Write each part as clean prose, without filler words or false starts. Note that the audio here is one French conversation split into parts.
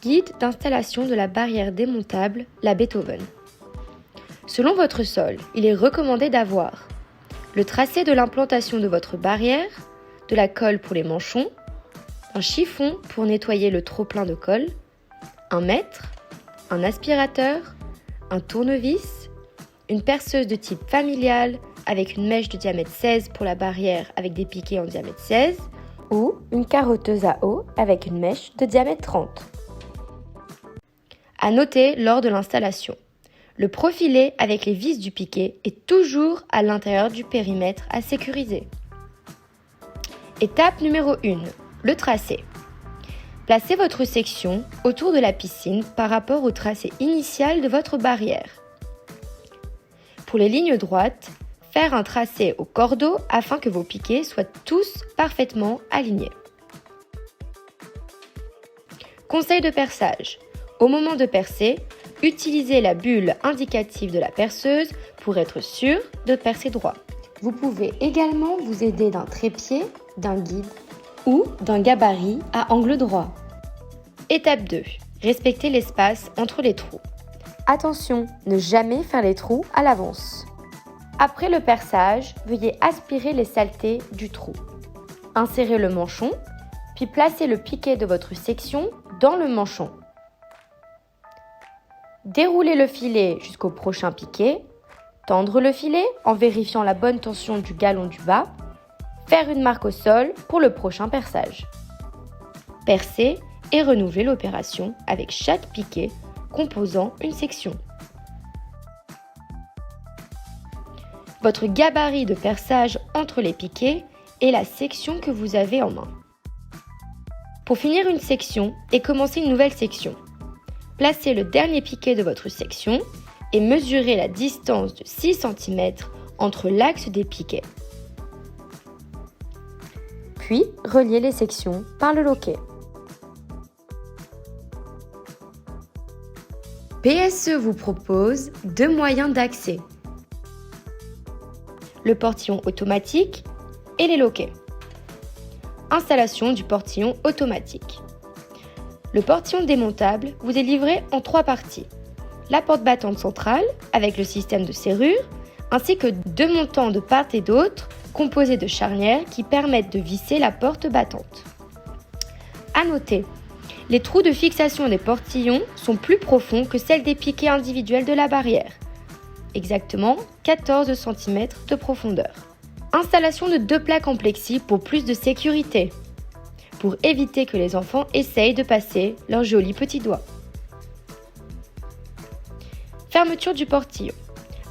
Guide d'installation de la barrière démontable, la Beethoven. Selon votre sol, il est recommandé d'avoir le tracé de l'implantation de votre barrière, de la colle pour les manchons, un chiffon pour nettoyer le trop-plein de colle, un mètre, un aspirateur, un tournevis, une perceuse de type familial avec une mèche de diamètre 16 pour la barrière avec des piquets en diamètre 16 ou une carotteuse à eau avec une mèche de diamètre 30. À noter lors de l'installation, le profilet avec les vis du piquet est toujours à l'intérieur du périmètre à sécuriser. Étape numéro 1, le tracé. Placez votre section autour de la piscine par rapport au tracé initial de votre barrière. Pour les lignes droites, faire un tracé au cordeau afin que vos piquets soient tous parfaitement alignés. Conseil de perçage. Au moment de percer, utilisez la bulle indicative de la perceuse pour être sûr de percer droit. Vous pouvez également vous aider d'un trépied, d'un guide ou d'un gabarit à angle droit. Étape 2. Respectez l'espace entre les trous. Attention, ne jamais faire les trous à l'avance. Après le perçage, veuillez aspirer les saletés du trou. Insérez le manchon, puis placez le piquet de votre section dans le manchon. Déroulez le filet jusqu'au prochain piquet, tendre le filet en vérifiant la bonne tension du galon du bas, faire une marque au sol pour le prochain perçage. Percer et renouveler l'opération avec chaque piquet composant une section. Votre gabarit de perçage entre les piquets est la section que vous avez en main. Pour finir une section et commencer une nouvelle section, placez le dernier piquet de votre section et mesurez la distance de 6 cm entre l'axe des piquets. Puis, reliez les sections par le loquet. PSE vous propose 2 moyens d'accès. Le portillon automatique et les loquets. Installation du portillon automatique. Le portillon démontable vous est livré en 3 parties. La porte battante centrale avec le système de serrure, ainsi que 2 montants de part et d'autre composés de charnières qui permettent de visser la porte battante. À noter, les trous de fixation des portillons sont plus profonds que celles des piquets individuels de la barrière. Exactement 14 cm de profondeur. Installation de 2 plaques en plexi pour plus de sécurité, pour éviter que les enfants essayent de passer leurs jolis petits doigts. Fermeture du portillon.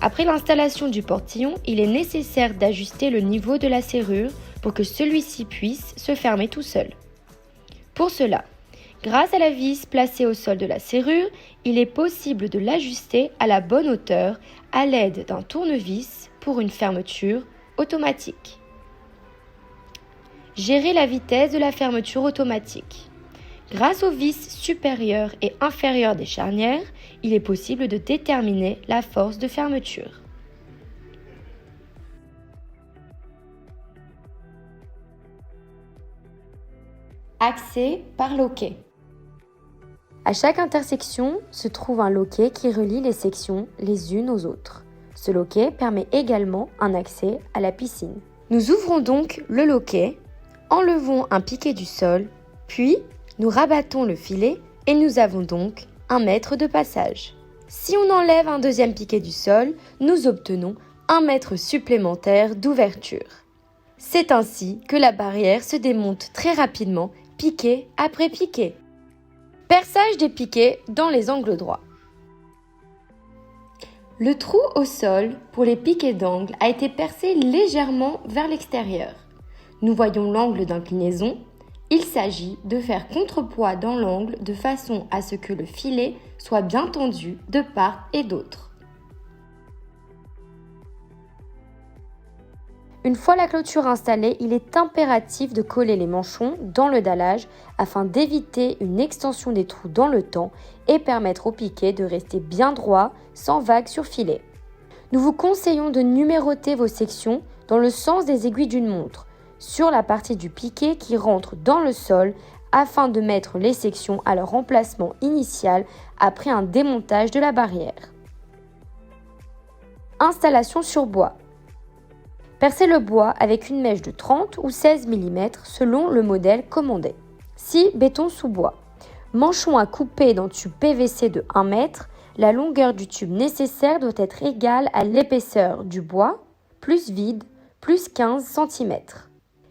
Après l'installation du portillon, il est nécessaire d'ajuster le niveau de la serrure pour que celui-ci puisse se fermer tout seul. Pour cela, grâce à la vis placée au sol de la serrure, il est possible de l'ajuster à la bonne hauteur à l'aide d'un tournevis pour une fermeture automatique. Gérer la vitesse de la fermeture automatique. Grâce aux vis supérieures et inférieures des charnières, il est possible de déterminer la force de fermeture. Accès par loquet. À chaque intersection se trouve un loquet qui relie les sections les unes aux autres. Ce loquet permet également un accès à la piscine. Nous ouvrons donc le loquet, enlevons un piquet du sol, puis nous rabattons le filet et nous avons donc 1 mètre de passage. Si on enlève un deuxième piquet du sol, nous obtenons 1 mètre supplémentaire d'ouverture. C'est ainsi que la barrière se démonte très rapidement, piquet après piquet. Perçage des piquets dans les angles droits. Le trou au sol pour les piquets d'angle a été percé légèrement vers l'extérieur. Nous voyons l'angle d'inclinaison. Il s'agit de faire contrepoids dans l'angle de façon à ce que le filet soit bien tendu de part et d'autre. Une fois la clôture installée, il est impératif de coller les manchons dans le dallage afin d'éviter une extension des trous dans le temps et permettre au piquet de rester bien droit sans vague sur filet. Nous vous conseillons de numéroter vos sections dans le sens des aiguilles d'une montre, sur la partie du piquet qui rentre dans le sol afin de mettre les sections à leur emplacement initial après un démontage de la barrière. Installation sur bois. Percez le bois avec une mèche de 30 ou 16 mm selon le modèle commandé. 6. Béton sous bois. Manchon à couper dans tube PVC de 1 m. La longueur du tube nécessaire doit être égale à l'épaisseur du bois, plus vide, plus 15 cm.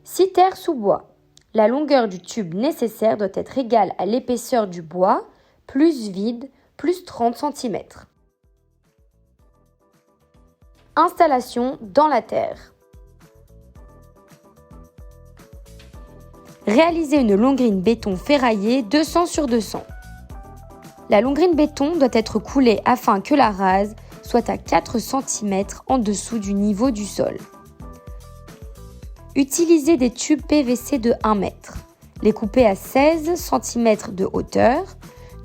6. Terre sous bois. La longueur du tube nécessaire doit être égale à l'épaisseur du bois, plus vide, plus 30 cm. Installation dans la terre. Réalisez une longrine béton ferraillée 200 sur 200. La longrine béton doit être coulée afin que la rase soit à 4 cm en dessous du niveau du sol. Utilisez des tubes PVC de 1 m. Les couper à 16 cm de hauteur,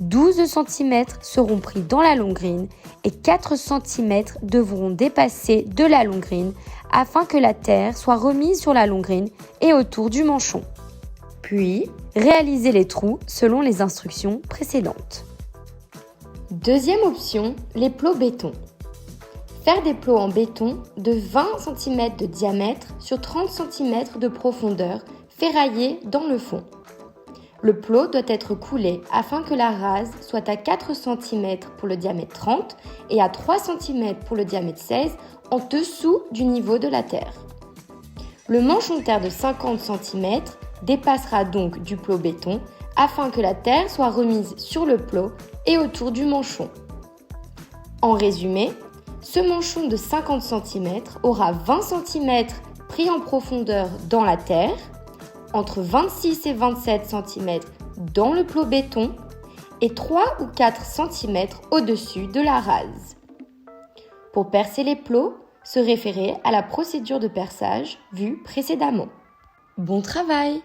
12 cm seront pris dans la longrine et 4 cm devront dépasser de la longrine afin que la terre soit remise sur la longrine et autour du manchon. Puis, réalisez les trous selon les instructions précédentes. Deuxième option, les plots béton. Faire des plots en béton de 20 cm de diamètre sur 30 cm de profondeur ferraillés dans le fond. Le plot doit être coulé afin que la rase soit à 4 cm pour le diamètre 30 et à 3 cm pour le diamètre 16 en dessous du niveau de la terre. Le manchon de terre de 50 cm dépassera donc du plot béton afin que la terre soit remise sur le plot et autour du manchon. En résumé, ce manchon de 50 cm aura 20 cm pris en profondeur dans la terre, entre 26 et 27 cm dans le plot béton et 3 ou 4 cm au-dessus de la rase. Pour percer les plots, se référer à la procédure de perçage vue précédemment. Bon travail!